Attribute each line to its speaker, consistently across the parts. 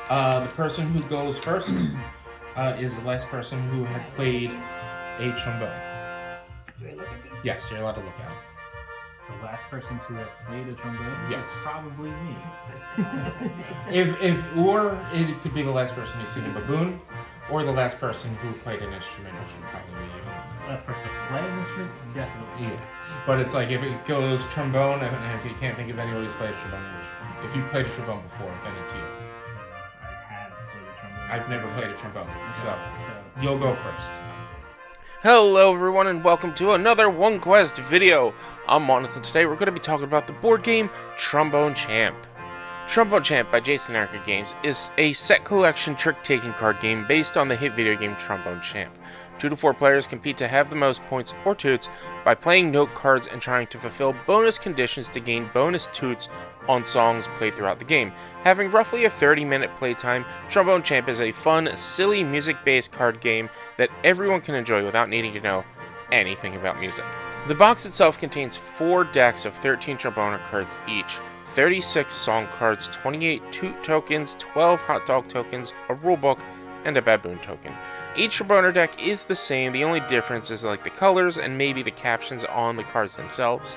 Speaker 1: The person who goes first is the last person who had played a trombone.
Speaker 2: Do I look at these?
Speaker 1: Yes, you're allowed to look at it.
Speaker 3: The last person to have played a trombone
Speaker 1: Yes.
Speaker 3: is probably me.
Speaker 1: Or it could be the last person who's seen a baboon, or the last person who played an instrument, which would probably be you.
Speaker 3: Last person to play an instrument, definitely.
Speaker 1: Yeah. But it's like if it goes trombone, and if you can't think of anybody who's played a trombone, if you've played a trombone before, then it's you.
Speaker 3: I have played a trombone.
Speaker 1: I've never played a trombone, so you'll go first.
Speaker 4: Hello everyone and welcome to another One Quest video. I'm Walnuts and today we're going to be talking about the board game Trombone Champ. Trombone Champ by Jason Anarchy Games is a set collection trick-taking card game based on the hit video game Trombone Champ. 2 to 4 players compete to have the most points or toots by playing note cards and trying to fulfill bonus conditions to gain bonus toots on songs played throughout the game. Having roughly a 30-minute playtime, Trombone Champ is a fun, silly music-based card game that everyone can enjoy without needing to know anything about music. The box itself contains 4 decks of 13 trombone cards each, 36 song cards, 28 toot tokens, 12 hot dog tokens, a rulebook, and a baboon token. Each tromboner deck is the same, the only difference is like the colors and maybe the captions on the cards themselves.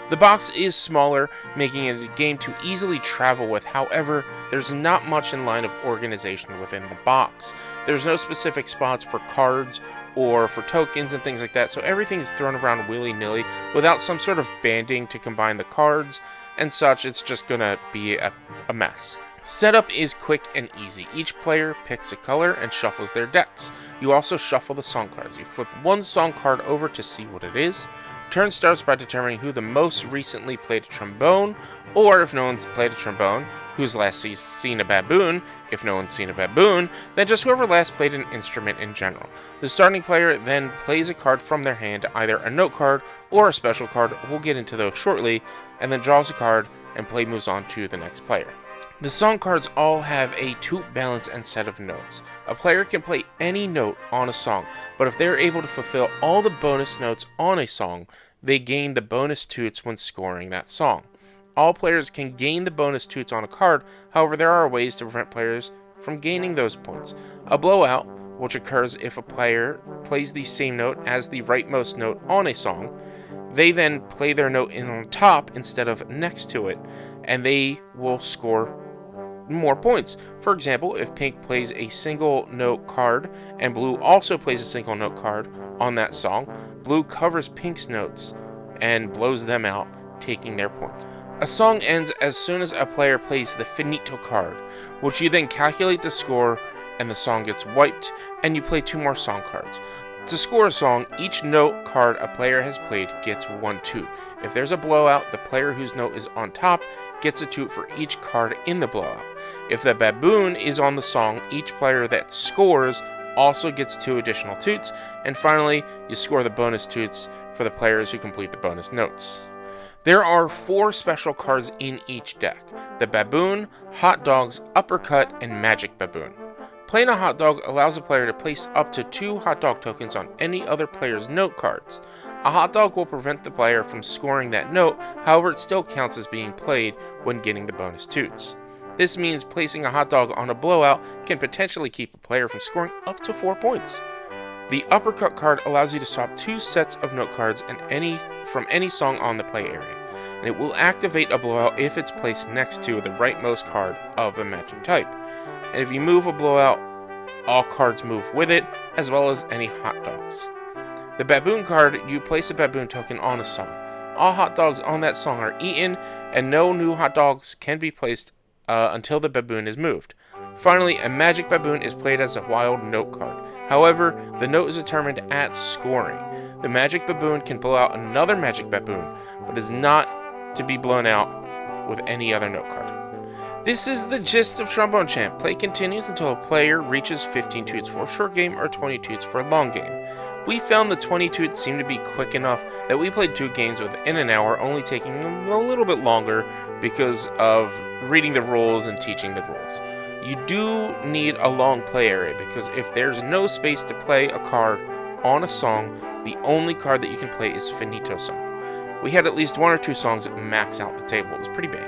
Speaker 4: The box is smaller, making it a game to easily travel with, however, there's not much in line of organization within the box. There's no specific spots for cards or for tokens and things like that, so everything's thrown around willy-nilly without some sort of banding to combine the cards and such. It's just gonna be a mess. Setup is quick and easy. Each player picks a color and shuffles their decks. You also shuffle the song cards. You flip one song card over to see what it is. Turn starts by determining who the most recently played a trombone, or if no one's played a trombone, who's last seen a baboon. If no one's seen a baboon, then just whoever last played an instrument in general. The starting player then plays a card from their hand, either a note card or a special card, we'll get into those shortly, and then draws a card and play moves on to the next player. The song cards all have a toot balance and set of notes. A player can play any note on a song, but if they're able to fulfill all the bonus notes on a song, they gain the bonus toots when scoring that song. All players can gain the bonus toots on a card, however there are ways to prevent players from gaining those points. A blowout, which occurs if a player plays the same note as the rightmost note on a song, they then play their note in on top instead of next to it, and they will score more points. For example, if pink plays a single note card and blue also plays a single note card on that song, blue covers pink's notes and blows them out, taking their points. A song ends as soon as a player plays the finito card, which you then calculate the score and the song gets wiped, and you play 2 more song cards. To score a song, each note card a player has played gets 1 toot. If there's a blowout, the player whose note is on top gets a toot for each card in the blowout. If the baboon is on the song, each player that scores also gets 2 additional toots, and finally, you score the bonus toots for the players who complete the bonus notes. There are 4 special cards in each deck: the baboon, hot dogs, uppercut, and magic baboon. Playing a hot dog allows a player to place up to 2 hot dog tokens on any other player's note cards. A hot dog will prevent the player from scoring that note, however it still counts as being played when getting the bonus toots. This means placing a hot dog on a blowout can potentially keep a player from scoring up to 4 points. The uppercut card allows you to swap 2 sets of note cards from any song on the play area, and it will activate a blowout if it's placed next to the rightmost card of the matching type. And if you move a blowout, all cards move with it, as well as any hot dogs. The baboon card, you place a baboon token on a song. All hot dogs on that song are eaten, and no new hot dogs can be placed until the baboon is moved. Finally, a magic baboon is played as a wild note card. However, the note is determined at scoring. The magic baboon can blow out another magic baboon, but is not to be blown out with any other note card. This is the gist of Trombone Champ. Play continues until a player reaches 15 toots for a short game or 20 toots for a long game. We found the 20 toots seemed to be quick enough that we played 2 games within an hour, only taking a little bit longer because of reading the rules and teaching the rules. You do need a long play area because if there's no space to play a card on a song, the only card that you can play is finito song. We had at least 1 or 2 songs max out the table. It was pretty big.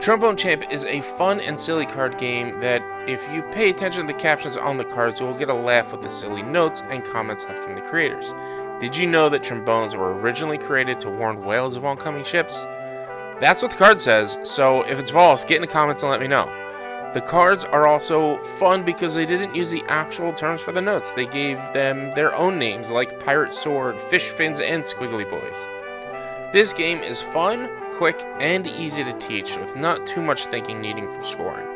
Speaker 4: Trombone Champ is a fun and silly card game that, if you pay attention to the captions on the cards, you will get a laugh with the silly notes and comments left from the creators. Did you know that trombones were originally created to warn whales of oncoming ships? That's what the card says, so if it's false, get in the comments and let me know. The cards are also fun because they didn't use the actual terms for the notes. They gave them their own names like Pirate Sword, Fish Fins, and Squiggly Boys. This game is fun, quick, and easy to teach with not too much thinking needing for scoring.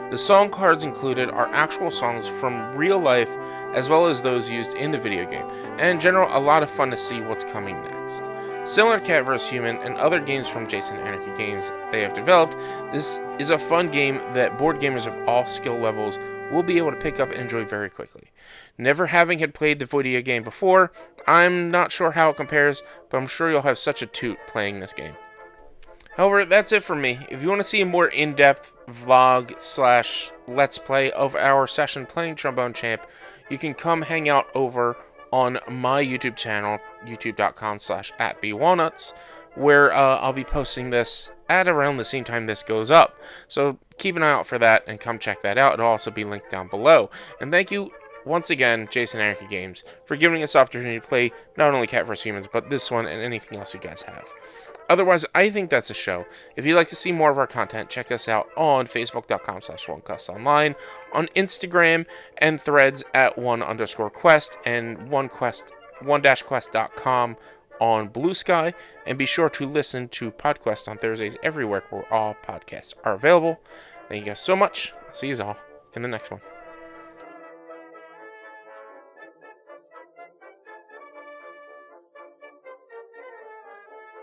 Speaker 4: The song cards included are actual songs from real life as well as those used in the video game, and in general a lot of fun to see what's coming next. Similar to Cat vs. Human and other games from Jason Anarchy Games they have developed, this is a fun game that board gamers of all skill levels will be able to pick up and enjoy very quickly. Never having had played the video game before, I'm not sure how it compares, but I'm sure you'll have such a toot playing this game. However, that's it for me. If you want to see a more in-depth vlog/let's play of our session playing Trombone Champ, you can come hang out over on my YouTube channel, youtube.com/@bwalnuts, where I'll be posting this at around the same time this goes up. So keep an eye out for that and come check that out. It'll also be linked down below. And thank you once again, Jason Anarchy Games, for giving us the opportunity to play not only Cat vs. Humans, but this one and anything else you guys have. Otherwise, I think that's a show. If you'd like to see more of our content, check us out on facebook.com/onequestonline, on Instagram and threads at @1_quest and one-quest.com on Blue Sky, and be sure to listen to PodQuest on Thursdays everywhere where all podcasts are available. Thank you guys so much. I'll see you all in the next one.